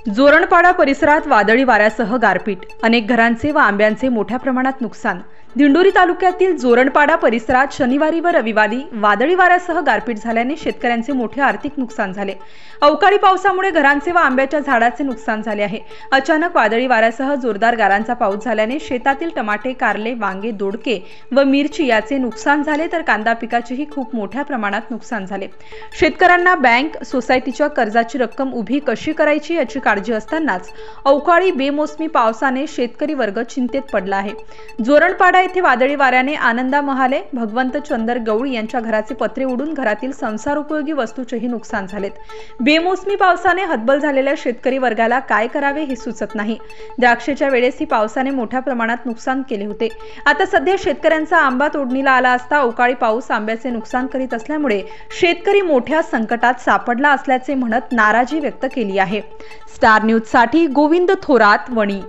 जोरणपाडा परिसरात वादळी वाऱ्यासह गारपीट, अनेक घरांचे व आंब्यांचे मोठ्या प्रमाणात नुकसान। दिंडोरी तालुक्यातील जोरणपाडा परिसरात शनिवारी व रविवारी वादळी वाऱ्यासह गारपीट झाल्याने शेतकऱ्यांचे मोठे आर्थिक नुकसान झाले। अवकाळी पावसामुळे घरांचे व आंब्याच्या झाडाचे नुकसान झाले आहे। अचानक वादळी वाऱ्यासह जोरदार गारांचा पाऊस झाल्याने शेतातील टमाटे, कारले, वांगे, दोडके व मिरची याचे नुकसान झाले, तर कांदा पिकाचेही खूप मोठ्या प्रमाणात नुकसान झाले। शेतकऱ्यांना बँक, सोसायटीच्या कर्जाची रक्कम उभी कशी करायची याची काळजी असतानाच अवकाळी बेमोसमी पावसाने शेतकरी वर्ग चिंतेत पडला आहे। जोरणपाडा येथे वादळी वाऱ्याने आनंदा महाले, भगवंत चंदर गवळी यांच्या घराचे पत्रे उडून घरातील संसारोपयोगी वस्तूचेही नुकसान झालेत। बेमोसमी पावसाने हतबल झालेल्या शेतकरी वर्गाला काय करावे हे सुचत नाही। द्राक्षेच्या वेळेस ही पावसाने मोठ्या प्रमाणात नुकसान केले होते। आता सध्या शेतकऱ्यांचा आंबा तोडणीला आला असता अवकाळी पाऊस आंब्याचे नुकसान करीत असल्यामुळे शेतकरी मोठ्या संकटात सापडला असल्याचे म्हणत नाराजी व्यक्त केली आहे। स्टार न्यूज साठी गोविंद थोरात, वणी।